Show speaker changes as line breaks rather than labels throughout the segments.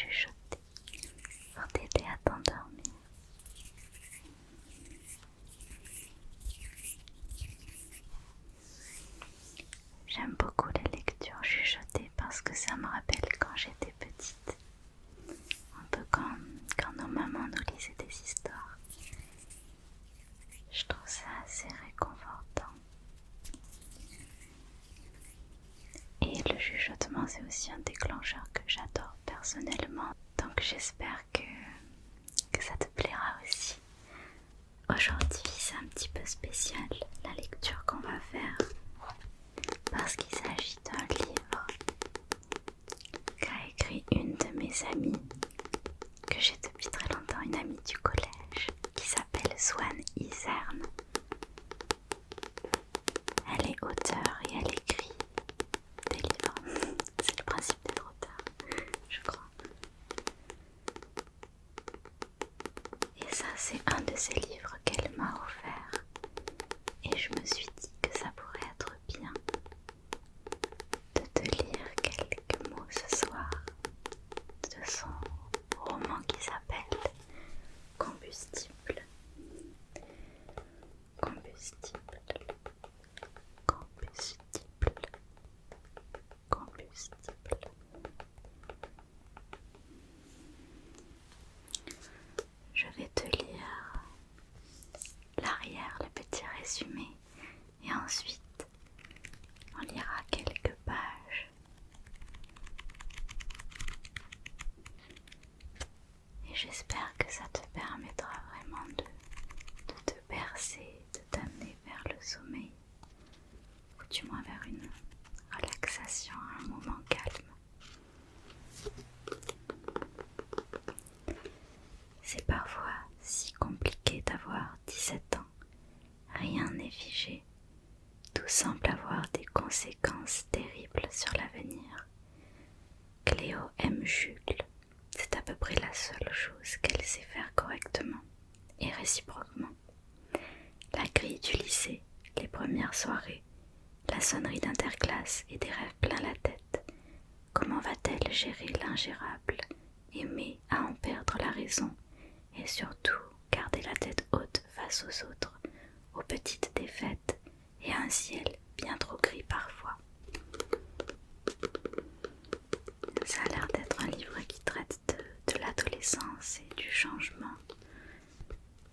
chuchoter pour t'aider à t'endormir. J'aime beaucoup les lectures chuchotées parce que ça me rappelle quand j'étais petite. Un peu comme quand nos mamans nous lisaient des histoires. Je trouve ça assez réconfortant. Et le chuchotement, c'est aussi un déclencheur que j'adore personnellement. Donc j'espère que ça te plaira aussi. Aujourd'hui, c'est un petit peu spécial la lecture qu'on va faire parce qu'il s'agit d'un livre qu'a écrit une de mes amies que j'ai depuis très longtemps, une amie du collège qui s'appelle Swan Isern. Elle est auteure et elle écrit des livres. C'est le principe d'être auteur, je crois. Et ça, c'est un de ces livres qu'elle m'a offert. Et je me suis dit que ça pourrait être bien de te lire quelques mots ce soir de son roman qui s'appelle Combustible. Combustible. Combustible. Combustible. Je vais te lire l'arrière, le petit résumé, et ensuite on lira quelques pages. Et j'espère que ça te permettra vraiment de te bercer, de t'amener vers le sommeil, ou du moins vers une relaxation, un moment calme. C'est parfois si compliqué d'avoir 17 ans. Rien n'est figé. Tout semble avoir des conséquences terribles sur l'avenir. Cléo aime Jules. C'est à peu près la seule chose qu'elle sait faire correctement et réciproquement. La grille du lycée, les premières soirées, la sonnerie d'interclasse et des rêves plein la tête. Comment va-t-elle gérer l'ingérable, aimer à en perdre la raison et surtout garder la tête haute face aux autres, aux petites défaites et à un ciel bien trop gris parfois. Ça a l'air d'être un livre qui traite de l'adolescence et du changement.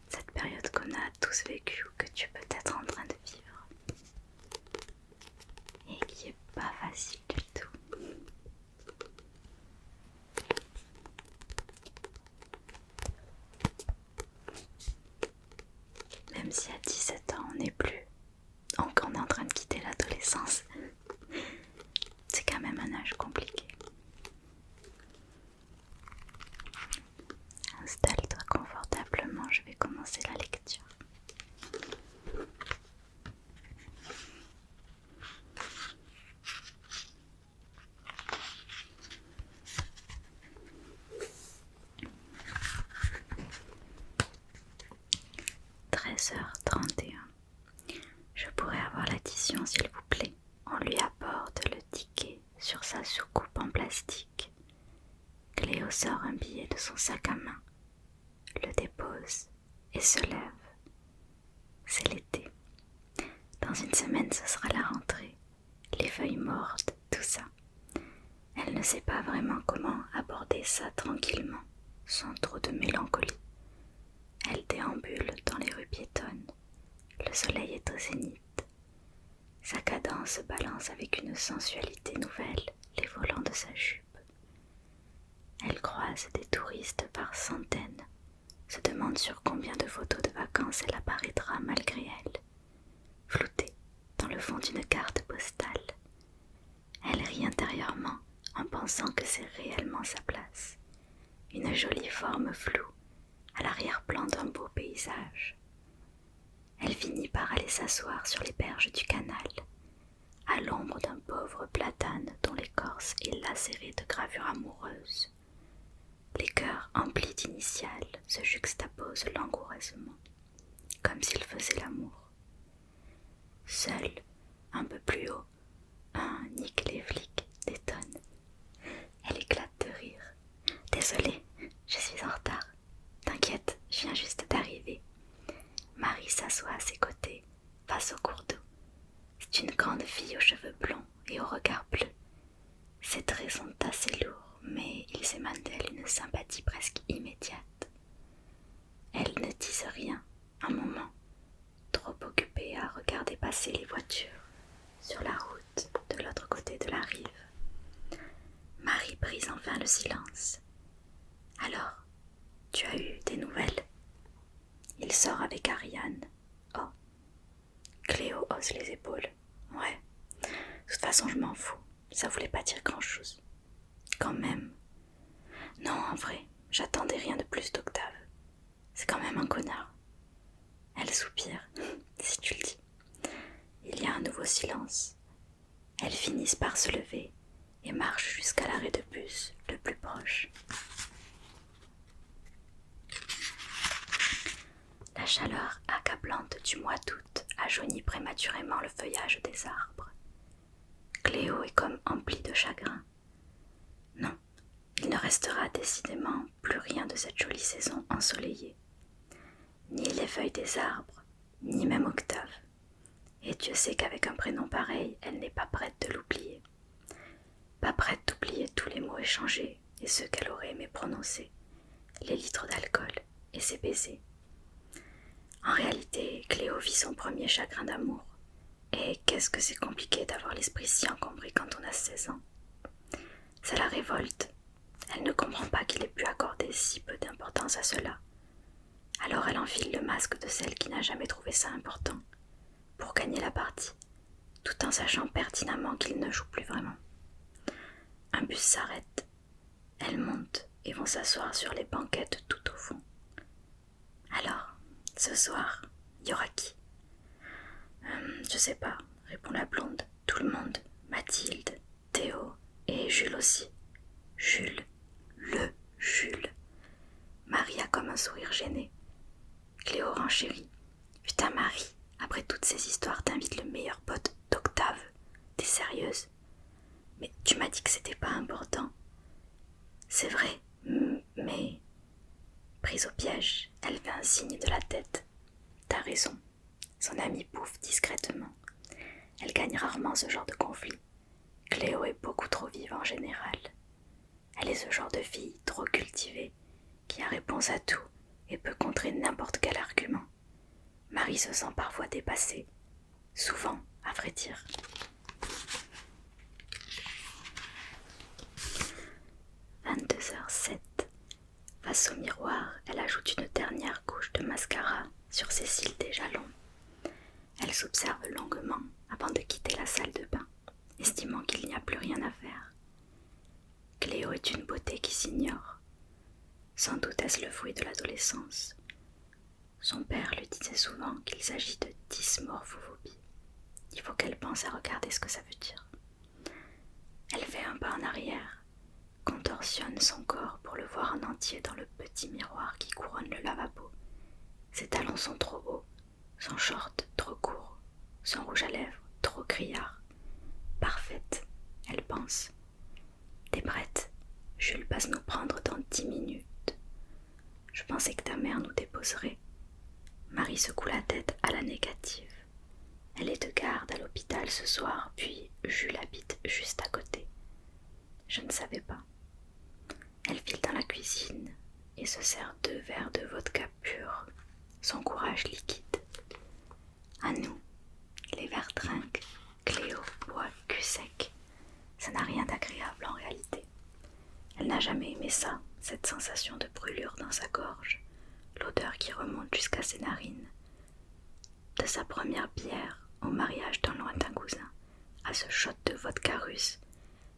Cette période qu'on a tous vécue ou que tu es peut-être en train de vivre. Et qui est pas facile du tout. Même si à 17 ans on n'est plus, donc on est en train de quitter l'adolescence, c'est quand même un âge compliqué. Installe-toi confortablement, je vais commencer la lecture. « 13h31. Je pourrais avoir l'addition s'il vous plaît. On lui apporte le ticket sur sa soucoupe en plastique. Cléo sort un billet de son sac à main, le dépose et se lève. C'est l'été. Dans une semaine, ce sera la rentrée. Les feuilles mortes, tout ça. Elle ne sait pas vraiment comment aborder ça tranquillement, sans trop de mélancolie. Elle déambule dans les rues piétonnes. Le soleil est au zénith. Sa cadence se balance avec une sensualité nouvelle, les volants de sa jupe. Elle croise des touristes par centaines, se demande sur combien de photos de vacances elle apparaîtra malgré elle, floutée dans le fond d'une carte postale. Elle rit intérieurement en pensant que c'est réellement sa place, une jolie forme floue à l'arrière-plan d'un beau paysage. Elle finit par aller s'asseoir sur les berges du canal, à l'ombre d'un pauvre platane dont l'écorce est lacérée de gravures amoureuses. Les cœurs emplis d'initiales se juxtaposent langoureusement, comme s'ils faisaient l'amour. Seul, un peu plus haut, un Nick les flics détonne. Elle éclate de rire. Des Désolée, je suis en retard. T'inquiète, je viens juste d'arriver. Marie s'assoit à ses côtés, face au cours d'eau. C'est une grande fille aux cheveux blonds et au regard bleu. Ses traits sont assez lourds, mais ils émanent d'elle une sympathie presque immédiate. Elle ne dise rien un moment, trop occupée à regarder passer les voitures sur la route de l'autre côté de la rive. Marie brise enfin le silence. Alors, tu as eu des nouvelles? Il sort avec Ariane. Oh. Cléo hausse les épaules. Ouais. De toute façon, je m'en fous. Ça voulait pas dire grand-chose. Quand même. Non, en vrai, j'attendais rien de plus d'Octave. C'est quand même un connard. Elle soupire, si tu le dis. Il y a un nouveau silence. Elles finissent par se lever et marchent jusqu'à l'arrêt de bus le plus proche. La chaleur accablante du mois d'août a jauni prématurément le feuillage des arbres. Cléo est comme emplie de chagrin. Non, il ne restera décidément plus rien de cette jolie saison ensoleillée. Ni les feuilles des arbres, ni même Octave. Et Dieu sait qu'avec un prénom pareil, elle n'est pas prête de l'oublier. Pas prête d'oublier tous les mots échangés et ceux qu'elle aurait aimé prononcer, les litres d'alcool et ses baisers. En réalité, Cléo vit son premier chagrin d'amour. Et qu'est-ce que c'est compliqué d'avoir l'esprit si encombré quand on a 16 ans. Ça la révolte. Elle ne comprend pas qu'il ait pu accorder si peu d'importance à cela. Alors elle enfile le masque de celle qui n'a jamais trouvé ça important, pour gagner la partie, tout en sachant pertinemment qu'il ne joue plus vraiment. Un bus s'arrête. Elles montent et vont s'asseoir sur les banquettes tout au fond. Alors, ce soir, y aura qui? Je sais pas, répond la blonde. Tout le monde. Mathilde, Théo et Jules aussi. Jules. Le Jules. Marie a comme un sourire gêné. Cléo renchérit. Putain Marie, après toutes ces histoires, t'invites le meilleur pote d'Octave. T'es sérieuse? Mais tu m'as dit que c'était pas important. C'est vrai, mais... Prise au piège, elle fait un signe de la tête. T'as raison. Son amie bouffe discrètement. Elle gagne rarement ce genre de conflit. Cléo est beaucoup trop vive en général. Elle est ce genre de fille trop cultivée, qui a réponse à tout et peut contrer n'importe quel argument. Marie se sent parfois dépassée, souvent, à vrai dire. 22h07. Face au miroir, elle ajoute une dernière couche de mascara sur ses cils déjà longs. Elle s'observe longuement avant de quitter la salle de bain, estimant qu'il n'y a plus rien à faire. Cléo est une beauté qui s'ignore. Sans doute est-ce le fruit de l'adolescence. Son père lui disait souvent qu'il s'agit de dysmorphophobie. Il faut qu'elle pense à regarder ce que ça veut dire. Elle fait un pas en arrière, contorsionne son corps pour le voir en entier dans le petit miroir qui couronne le lavabo. Ses talons sont trop hauts, son short trop court, son rouge à lèvres trop criard. Parfaite, elle pense. T'es prête? Jules passe nous prendre dans 10 minutes. Je pensais que ta mère nous déposerait. Marie secoue la tête à la négative. Elle est de garde à l'hôpital ce soir, puis Jules habite juste à côté. Je ne savais pas. Elle file dans la cuisine et se sert 2 verres de vodka pur, son courage liquide. À nous, les verres trinquent, Cléo boit cul sec. Ça n'a rien d'agréable en réalité. Elle n'a jamais aimé ça, cette sensation de brûlure dans sa gorge, l'odeur qui remonte jusqu'à ses narines. De sa première bière au mariage d'un lointain cousin, à ce shot de vodka russe,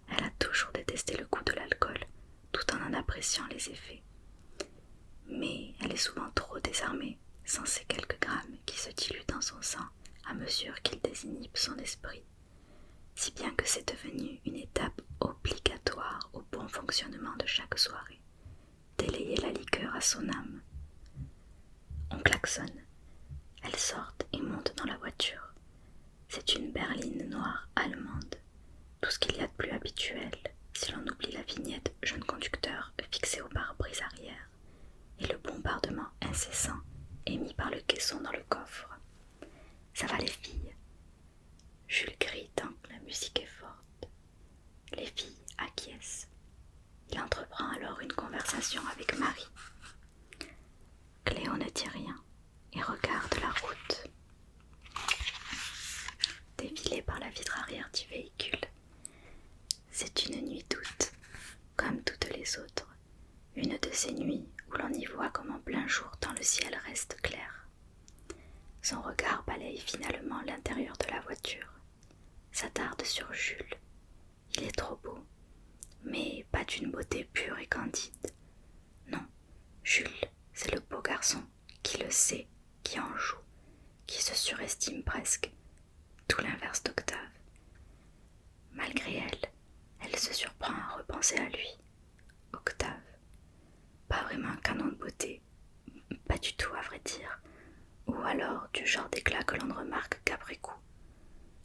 elle a toujours détesté le goût de l'alcool, tout en appréciant les effets. Mais elle est souvent trop désarmée, sans ces quelques grammes qui se diluent dans son sang à mesure qu'il désinhibe son esprit, si bien que c'est devenu une étape obligatoire au bon fonctionnement de chaque soirée, délayer la liqueur à son âme. On klaxonne. Elles sortent et montent dans la voiture. C'est une berline noire allemande, tout ce qu'il y a de plus habituel, si l'on oublie la vignette jeune conducteur fixée au pare-brise arrière et le bombardement incessant émis par le caisson dans le coffre. Ça va les filles? Jules crie tant que la musique est forte. Les filles acquiescent. Il entreprend alors une conversation avec Marie. Cléo ne dit rien et regarde la route. Défilée par la vitre arrière du véhicule. C'est une nuit d'août, comme toutes les autres. Une de ces nuits où l'on y voit comme en plein jour tant le ciel reste clair. Son regard balaye finalement l'intérieur de la voiture, s'attarde sur Jules. Il est trop beau, mais pas d'une beauté pure et candide. Non, Jules, c'est le beau garçon qui le sait, qui en joue, qui se surestime presque, tout l'inverse d'Octave. Malgré elle, elle se surprend à repenser à lui. Octave, pas vraiment un canon de beauté, pas du tout à vrai dire, ou alors du genre d'éclat que l'on ne remarque qu'après coup.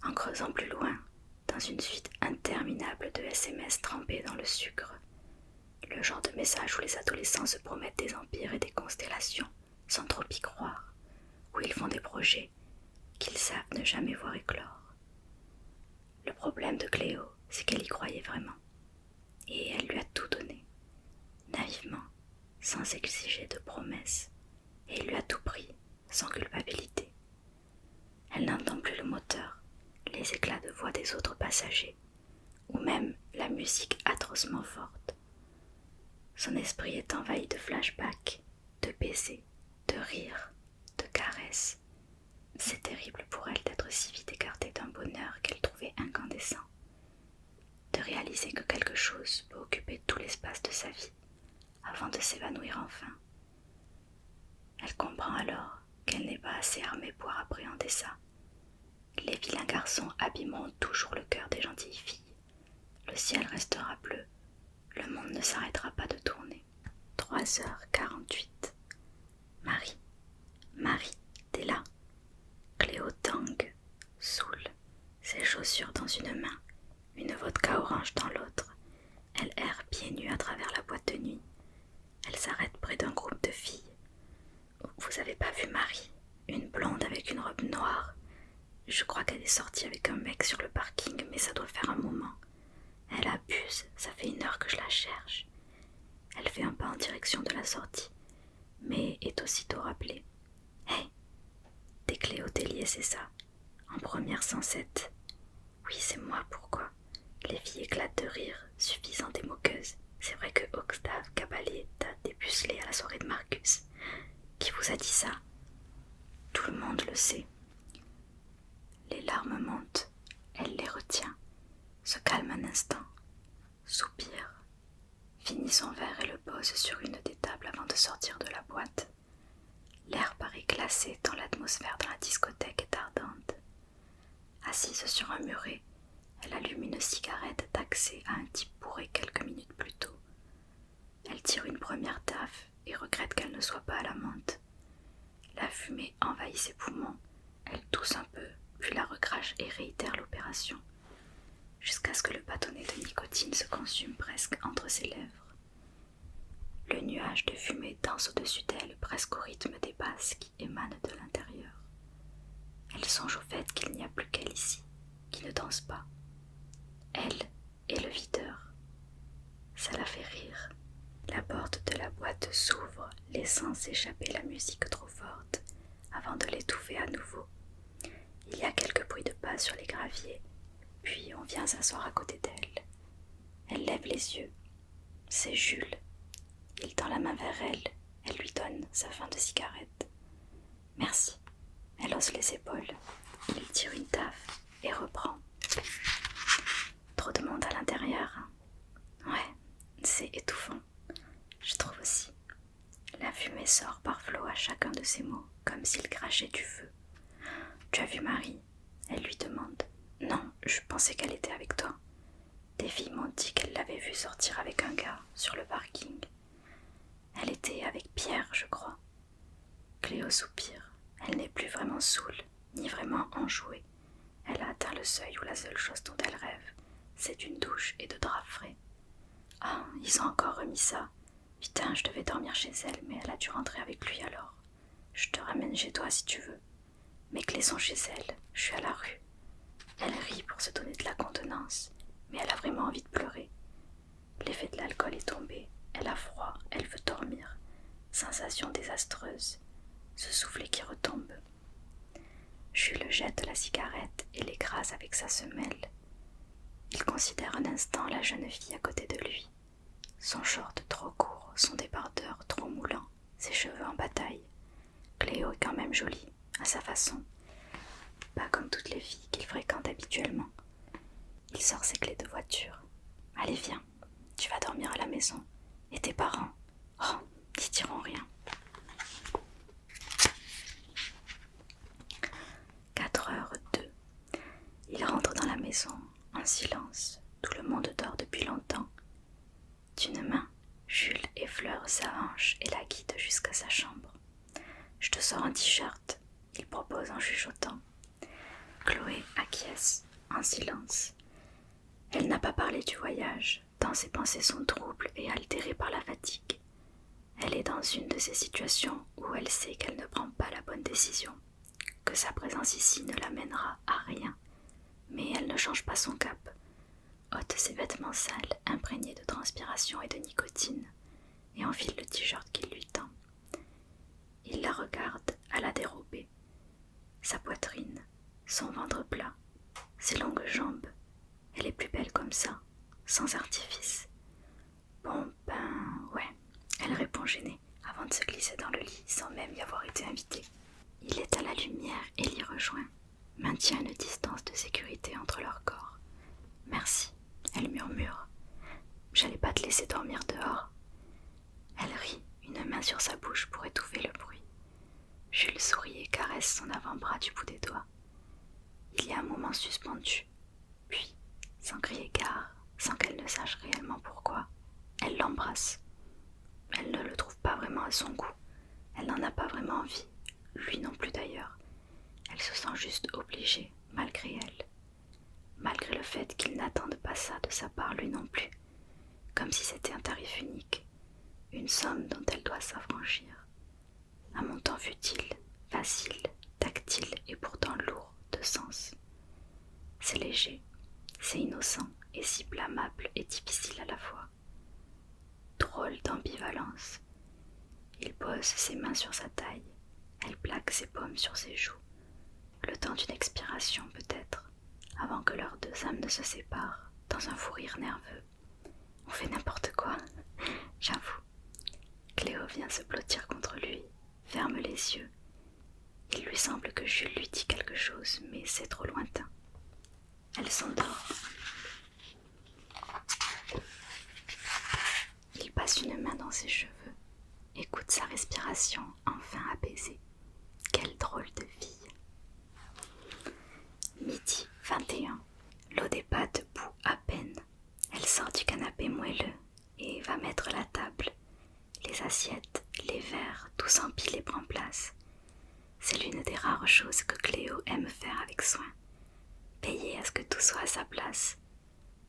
En creusant plus loin, dans une suite interminable de SMS trempés dans le sucre, le genre de message où les adolescents se promettent des empires et des constellations sans trop y croire, où ils font des projets qu'ils savent ne jamais voir éclore. Le problème de Cléo, c'est qu'elle y croyait vraiment, et elle lui a tout donné, naïvement, sans exiger de promesses, et il lui a tout pris, sans culpabilité. Elle n'entend plus le moteur, les éclats de voix des autres passagers, ou même la musique atrocement forte. Son esprit est envahi de flashbacks, de baisers, de rires, de caresses. C'est terrible pour elle d'être si vite écartée d'un bonheur qu'elle trouvait incandescent, de réaliser que quelque chose peut occuper tout l'espace de sa vie, avant de s'évanouir enfin. Elle comprend alors qu'elle n'est pas assez armée pour appréhender ça. Les vilains garçons abîmeront toujours le cœur des gentilles filles. Le ciel restera bleu, le monde ne s'arrêtera pas de tourner. 3h48. Marie, t'es là. Cléo tangue, saoule, ses chaussures dans une main, une vodka orange dans l'autre. Elle erre pieds nus à travers la boîte de nuit. Elle s'arrête près d'un groupe de filles. Vous avez pas vu Marie? Une blonde avec une robe noire. Je crois qu'elle est sortie avec un mec sur le parking, mais ça doit faire un moment. Elle abuse, ça fait 1 heure que je la cherche. Elle fait un pas en direction de la sortie, mais est aussitôt rappelée. Hey, t'es Cléo Tellier, c'est ça? En première 107. Oui, c'est moi, pourquoi? Les filles éclatent de rire, suffisant des moqueuses. C'est vrai que Octave Caballé t'a dépucelé à la soirée de Marcus. Qui vous a dit ça? Tout le monde le sait. Les larmes montent, elle les retient, se calme un instant, soupire, finit son verre et le pose sur une des tables avant de sortir de la boîte. L'air paraît glacé tant l'atmosphère dans la discothèque est ardente. Assise sur un muret, elle allume une cigarette taxée à un type bourré quelques minutes plus tôt. Elle tire une première taffe et regrette qu'elle ne soit pas à la menthe. La fumée envahit ses poumons, elle tousse un peu, puis la recrache et réitère l'opération, jusqu'à ce que le bâtonnet de nicotine se consume presque entre ses lèvres. Le nuage de fumée danse au-dessus d'elle, presque au rythme des basses qui émanent de l'intérieur. Elle songe au fait qu'il n'y a plus qu'elle ici, qui ne danse pas. Elle et le videur. Ça la fait rire. La porte de la boîte s'ouvre, laissant s'échapper la musique trop forte, avant de l'étouffer à nouveau. Il y a quelques bruits de pas sur les graviers, puis on vient s'asseoir à côté d'elle. Elle lève les yeux. C'est Jules. Il tend la main vers elle. Elle lui donne sa fin de cigarette. Merci. Elle hausse les épaules. Il tire une taffe et reprend. Trop de monde à l'intérieur. Ouais, c'est étouffant. Je trouve aussi. La fumée sort par flots à chacun de ses mots, comme s'il crachait du feu. Tu as vu Marie? Elle lui demande. Non, je pensais qu'elle était avec toi. Des filles m'ont dit qu'elle l'avait vue sortir avec un gars sur le parking. Elle était avec Pierre, je crois. Cléo soupire. Elle n'est plus vraiment saoule, ni vraiment enjouée. Elle a atteint le seuil où la seule chose dont elle rêve, c'est d'une douche et de draps frais. Ah, ils ont encore remis ça. Putain, je devais dormir chez elle, mais elle a dû rentrer avec lui alors. Je te ramène chez toi si tu veux. Mes clés sont chez elle, je suis à la rue. Elle rit pour se donner de la contenance, mais elle a vraiment envie de pleurer. L'effet de l'alcool est tombé, elle a froid, elle veut dormir. Sensation désastreuse, ce soufflet qui retombe. Jules jette la cigarette et l'écrase avec sa semelle. Il considère un instant la jeune fille à côté de lui. Son short trop court, son débardeur trop moulant, ses cheveux en bataille. Cléo est quand même jolie, à sa façon. Pas comme toutes les filles qu'il fréquente habituellement. Il sort ses clés de voiture. Allez, viens, tu vas dormir à la maison. Et tes parents? Oh, ils diront rien. 4h02. Il rentre dans la maison, en silence. Tout le monde dort depuis longtemps. D'une main, Jules effleure sa hanche et la guide jusqu'à sa chambre. Je te sors un t-shirt, il propose en chuchotant. Chloé acquiesce, en silence. Elle n'a pas parlé du voyage, tant ses pensées sont troubles et altérées par la fatigue. Elle est dans une de ces situations où elle sait qu'elle ne prend pas la bonne décision, que sa présence ici ne l'amènera à rien, mais elle ne change pas son cap. Ôte ses vêtements sales, imprégnés de transpiration et de nicotine, et enfile le t-shirt qu'il lui tend. Il la regarde à la dérobée. Sa poitrine, son ventre plat, ses longues jambes. Elle est plus belle comme ça, sans artifice. Bon ben ouais, elle répond gênée, avant de se glisser dans le lit sans même y avoir été invitée. Il est à la lumière et l'y rejoint, maintient une distance de sécurité entre leurs corps. Merci, elle murmure. J'allais pas te laisser dormir dehors. Elle rit, une main sur sa bouche pour étouffer le bruit. Jules sourit et caresse son avant-bras du bout des doigts. Il y a un moment suspendu, puis, sans crier gare, sans qu'elle ne sache réellement pourquoi, elle l'embrasse. Elle ne le trouve pas vraiment à son goût. Elle n'en a pas vraiment envie, lui non plus d'ailleurs. Elle se sent juste obligée, malgré elle. Malgré le fait qu'il n'attende pas ça de sa part lui non plus. Comme si c'était un tarif unique, une somme dont elle doit s'affranchir. Un montant futile, facile, tactile et pourtant lourd de sens. C'est léger, c'est innocent et si blâmable et difficile à la fois. Drôle d'ambivalence. Il pose ses mains sur sa taille, elle plaque ses paumes sur ses joues. Le temps d'une expiration peut-être, avant que leurs deux âmes ne se séparent dans un fou rire nerveux. On fait n'importe quoi, j'avoue. Cléo vient se blottir contre lui, ferme les yeux. Il lui semble que Jules lui dit quelque chose, mais c'est trop lointain. Elle s'endort. Il passe une main dans ses cheveux, écoute sa respiration enfin apaisée. Quelle drôle de fille. Midi 21. L'eau des pâtes bout à peine. Elle sort du canapé moelleux et va mettre la table. Les assiettes, les verres, tout s'empile et prend place. C'est l'une des rares choses que Cléo aime faire avec soin. Veiller à ce que tout soit à sa place.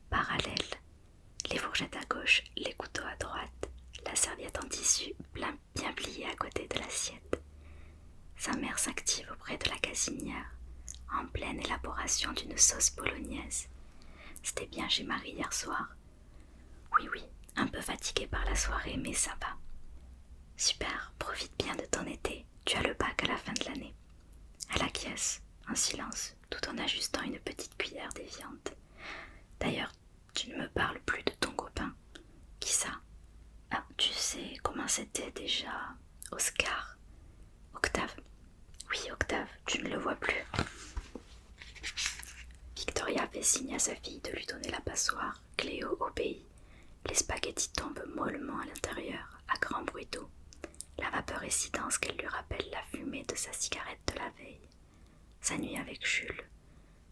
Parallèle, les fourchettes à gauche, les couteaux à droite, la serviette en tissu bien pliée à côté de l'assiette. Sa mère s'active auprès de la cuisinière, en pleine élaboration d'une sauce bolognaise. C'était bien chez Marie hier soir. Oui, un peu fatiguée par la soirée, mais ça va. Super, profite bien de ton été, tu as le bac à la fin de l'année. Elle acquiesce, en silence, tout en ajustant une petite cuillère déviante. D'ailleurs, tu ne me parles plus de ton copain. Qui ça? Ah, tu sais comment c'était déjà Oscar. Octave. Oui, Octave, tu ne le vois plus. Victoria fait signe à sa fille de lui donner la passoire. Cléo obéit. Les spaghettis tombent mollement à l'intérieur, à grand bruit d'eau. La vapeur est si dense qu'elle lui rappelle la fumée de sa cigarette de la veille. Sa nuit avec Jules.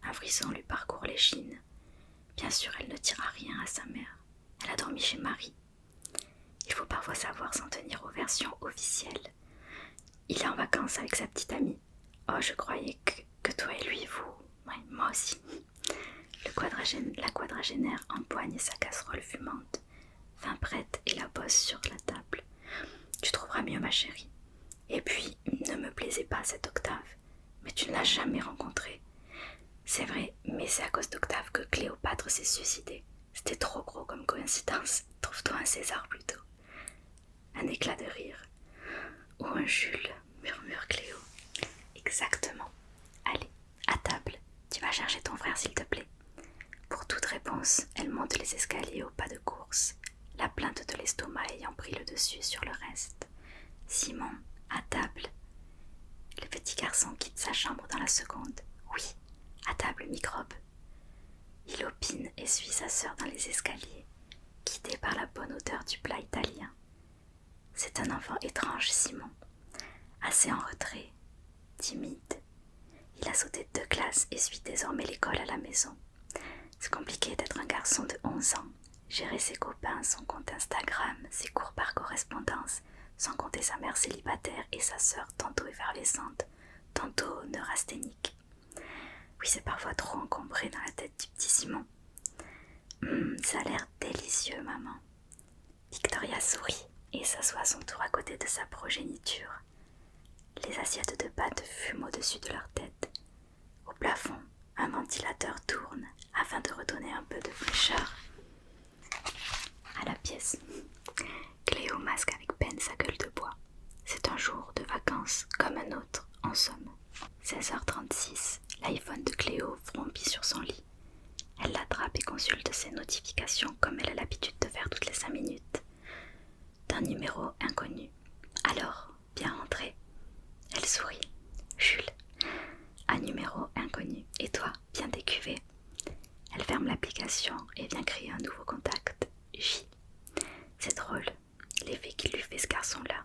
Un frisson lui parcourt l'échine. Bien sûr, elle ne dira rien à sa mère. Elle a dormi chez Marie. Il faut parfois savoir s'en tenir aux versions officielles. Il est en vacances avec sa petite amie. Oh, je croyais que toi et lui, vous... Ouais, moi aussi. La quadragénaire empoigne sa casserole fumante, enfin prête et la pose sur la table. Tu trouveras mieux, ma chérie. Et puis, ne me plaisait pas cette Octave, mais tu ne l'as jamais rencontré. C'est vrai, mais c'est à cause d'Octave que Cléopâtre s'est suicidée. C'était trop gros comme coïncidence. Trouve-toi un César plutôt. Un éclat de rire. Ou un Jules, murmure Cléo. Exactement. Allez, à table. Tu vas chercher ton frère s'il te plaît. Pour toute réponse, elle monte les escaliers au pas de course, la plainte de l'estomac ayant pris le dessus sur le reste. Simon, à table. Le petit garçon quitte sa chambre dans la seconde. Oui, à table, microbe. Il opine et suit sa sœur dans les escaliers, guidé par la bonne odeur du plat italien. C'est un enfant étrange, Simon, assez en retrait, timide. Il a sauté 2 classes et suit désormais l'école à la maison. C'est compliqué d'être un garçon de 11 ans, gérer ses copains, son compte Instagram, ses cours par correspondance, sans compter sa mère célibataire et sa sœur tantôt effervescente, tantôt neurasthénique. Oui, c'est parfois trop encombré dans la tête du petit Simon. Ça a l'air délicieux, maman. Victoria sourit et s'assoit à son tour à côté de sa progéniture. Les assiettes de pâtes fument au-dessus de leur tête. Au plafond, un ventilateur tourne afin de redonner un peu de fraîcheur à la pièce. Cléo masque avec peine sa gueule de bois. C'est un jour de vacances comme un autre, en somme. 16h36, l'iPhone de Cléo vrombit sur son lit. Elle l'attrape et consulte ses notifications comme elle a l'habitude de faire toutes les 5 minutes. D'un numéro inconnu. Alors, bien rentré. Elle sourit. Jules. Un numéro inconnu. Et toi, bien décuvé. Elle ferme l'application et vient créer un nouveau contact. J. C'est drôle, l'effet qu'il lui fait ce garçon-là.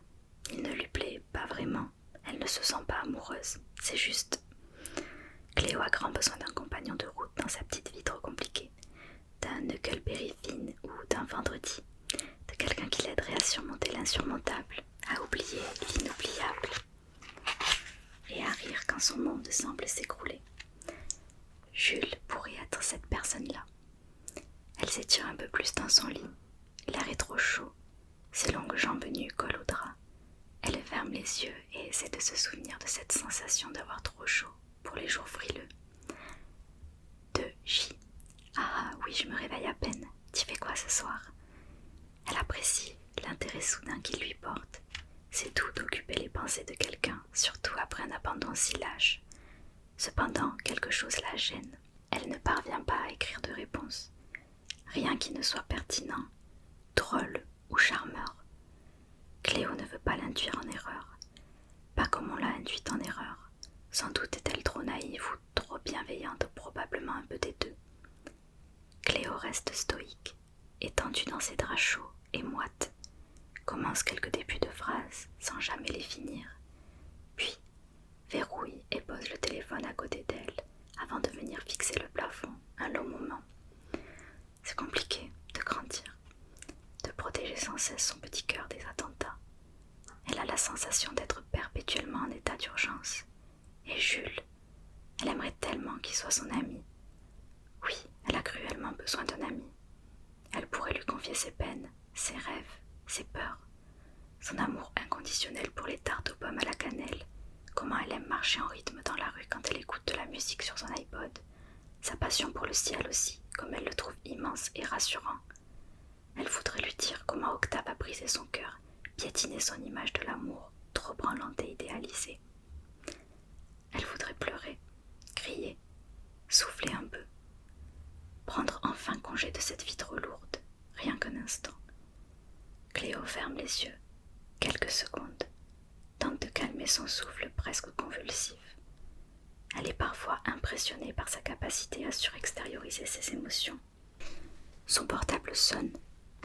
Il ne lui plaît pas vraiment. Elle ne se sent pas amoureuse. C'est juste. Cléo a grand besoin d'un compagnon de route dans sa petite vie trop compliquée. D'un Huckleberry Finn ou d'un Vendredi. De quelqu'un qui l'aiderait à surmonter l'insurmontable, à oublier l'inoubliable. Et à rire quand son monde semble s'écrouler. Jules pourrait être cette personne-là. Elle s'étire un peu plus dans son lit. L'air est trop chaud. Ses longues jambes nues collent au drap. Elle ferme les yeux et essaie de se souvenir de cette sensation d'avoir trop chaud pour les jours frileux. De J. Ah oui, je me réveille à peine. Tu fais quoi ce soir? Elle apprécie l'intérêt soudain qu'il lui porte. C'est doux d'occuper les pensées de quelqu'un, surtout après un abandon si lâche. Cependant, quelque chose la gêne. Elle ne parvient pas à écrire de réponse. Rien qui ne soit pertinent, drôle ou charmeur. Cléo ne veut pas l'induire en erreur. Pas comme on l'a induite en erreur. Sans doute est-elle trop naïve ou trop bienveillante, probablement un peu des deux. Cléo reste stoïque, étendue dans ses draps chauds et moite. Commence quelques débuts de phrases sans jamais les finir. Puis verrouille et pose le téléphone à côté d'elle avant de venir fixer le plafond un long moment. C'est compliqué de grandir, de protéger sans cesse son petit cœur des attentats. Elle a la sensation d'être perpétuellement en état d'urgence. Et Jules, elle aimerait tellement qu'il soit son ami. Oui, elle a cruellement besoin d'un ami. Elle pourrait lui confier ses peines, ses rêves, ses peurs, son amour inconditionnel pour les tartes aux pommes à la cannelle, comment elle aime marcher en rythme dans la rue quand elle écoute de la musique sur son iPod, sa passion pour le ciel aussi, comme elle le trouve immense et rassurant. Elle voudrait lui dire comment Octave a brisé son cœur, piétiné son image de l'amour, trop branlante et idéalisée. Elle voudrait pleurer, crier, souffler un peu, prendre enfin congé de cette vie trop lourde, rien qu'un instant. Cléo ferme les yeux, quelques secondes, tente de calmer son souffle presque convulsif. Elle est parfois impressionnée par sa capacité à surextérioriser ses émotions. Son portable sonne.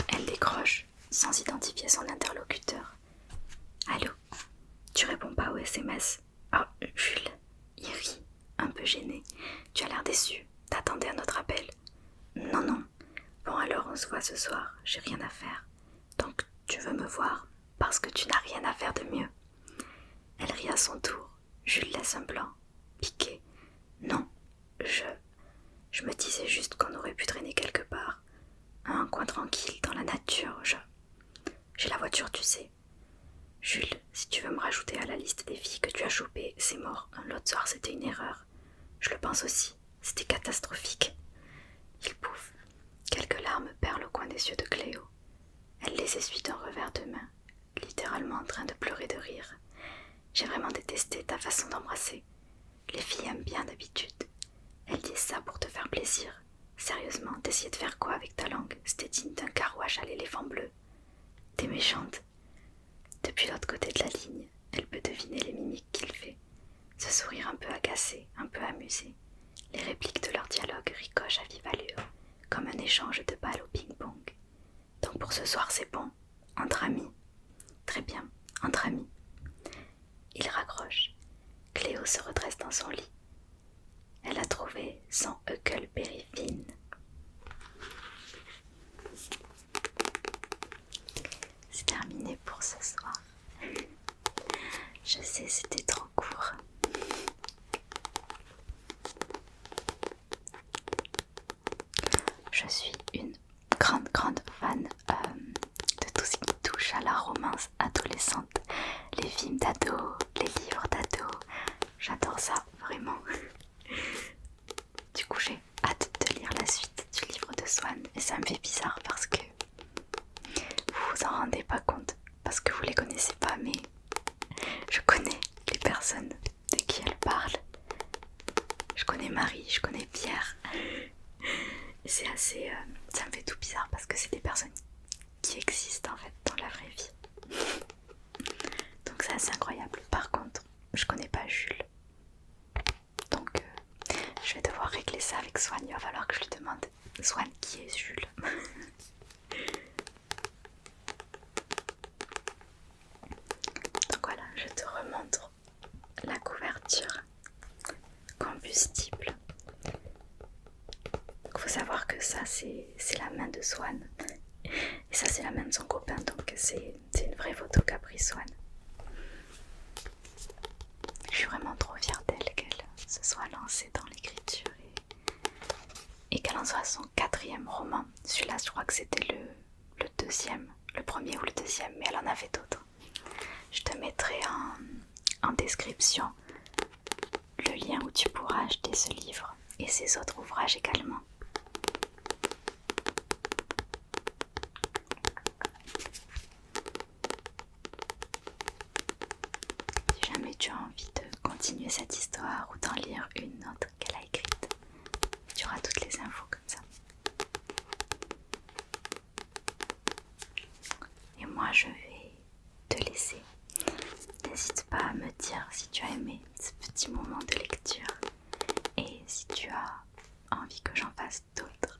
Elle décroche, sans identifier son interlocuteur. Allô? Tu réponds pas aux SMS? Oh, Jules. Il rit, un peu gêné. Tu as l'air déçu. T'attendais à notre appel? Non, non. Bon alors on se voit ce soir. J'ai rien à faire. Donc tu veux me voir parce que tu n'as rien à faire de mieux. Elle rit à son tour. Jules laisse un blanc. Piqué. Non, je me disais juste qu'on aurait pu traîner quelque part. un coin tranquille dans la nature. J'ai la voiture, tu sais. Jules, si tu veux me rajouter à la liste des filles que tu as chopées, c'est mort. L'autre soir, c'était une erreur. Je le pense aussi. C'était catastrophique. Il bouffe. Quelques larmes perlent au coin des yeux de Cléo. Elle les essuie d'un revers de main, littéralement en train de pleurer de rire. J'ai vraiment détesté ta façon d'embrasser. Les filles aiment bien d'habitude. Elles disent ça pour te faire plaisir. Sérieusement, t'essayais de faire quoi avec ta langue? C'était digne d'un carouage à l'éléphant bleu. T'es méchante. Depuis l'autre côté de la ligne, elle peut deviner les mimiques qu'il fait. Ce sourire un peu agacé, un peu amusé. Les répliques de leur dialogue ricochent à vive allure, comme un échange de balles au ping-pong. Donc pour ce soir, c'est bon. Entre amis. Très bien, entre amis. Il raccroche. Cléo se redresse dans son lit. Elle a trouvé son Huckleberry Finn. C'est terminé pour ce soir. Je sais, c'était trop court. Je suis une grande fan de tout ce qui touche à la romance adolescente. Les films d'ado, les livres d'ado. J'adore ça, vraiment. Du coup, j'ai hâte de lire la suite du livre de Swan. Et ça me fait bizarre parce que vous vous en rendez pas compte. Parce que vous les connaissez pas, mais je connais les personnes de qui elle parle. Je connais Marie, je connais Pierre. Et c'est assez... ça me fait tout bizarre parce que c'est des personnes qui existent en fait dans la vraie vie. Donc c'est assez incroyable. Par contre, je connais pas Jules. Donc je vais devoir régler ça avec Swan. Il va falloir que je lui demande: Swan, qui est Jules? Donc voilà, je te remontre la couverture. Combustible. Il faut savoir que ça c'est la main de Swan. Et ça c'est la main de son copain. Donc c'est une vraie photo qu'a pris Swan. Je suis vraiment trop fière d'elle qu'elle se soit lancée dans l'écriture et qu'elle en soit à son 4e roman. Celui-là, je crois que c'était le deuxième, le premier ou le deuxième, mais elle en avait d'autres. Je te mettrai en description le lien où tu pourras acheter ce livre et ses autres ouvrages également. Si jamais tu as envie de continuer cette histoire ou d'en lire une autre qu'elle a écrite, tu auras toutes les infos comme ça. Et moi je vais te laisser. N'hésite pas à me dire si tu as aimé ce petit moment de lecture et si tu as envie que j'en fasse d'autres.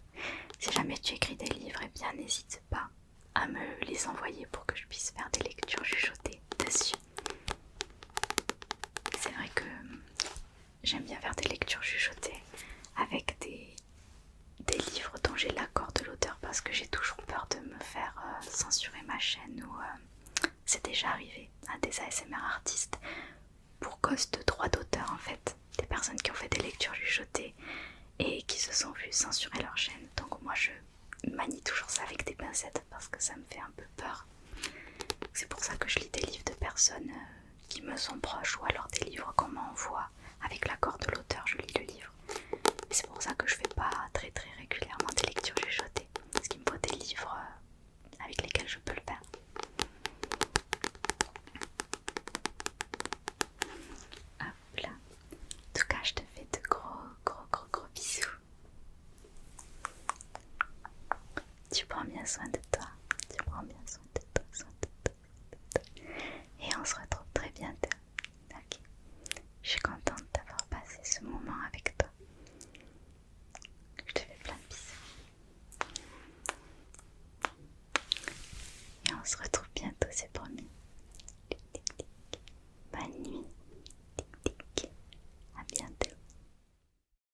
Si jamais tu écris des livres, eh bien n'hésite pas à me les envoyer pour que je puisse faire des lectures chuchotées dessus. C'est vrai que j'aime bien faire des lectures chuchotées avec des livres dont j'ai l'accord de l'auteur parce que j'ai toujours peur de me faire censurer ma chaîne ou c'est déjà arrivé à des ASMR artistes pour cause de droits d'auteur en fait, des personnes qui ont fait des lectures chuchotées et qui se sont vues censurer leur chaîne. Donc moi je manie toujours ça avec des pincettes parce que ça me fait un peu peur. C'est pour ça que je lis des livres de personnes qui me sont proches ou alors des livres qu'on m'envoie avec l'accord de l'auteur, je lis le livre. Et c'est pour ça que je fais pas très régulièrement des lectures chuchotées parce qu'il me faut des livres avec lesquels je peux le faire. Hop là. En tout cas, je te fais de gros bisous. Tu prends bien soin de toi. Tu prends bien soin de toi. Et on se retrouve très bientôt. Ok. Je suis contente d'avoir passé ce moment avec toi. Je te fais plein de bisous. Et on se retrouve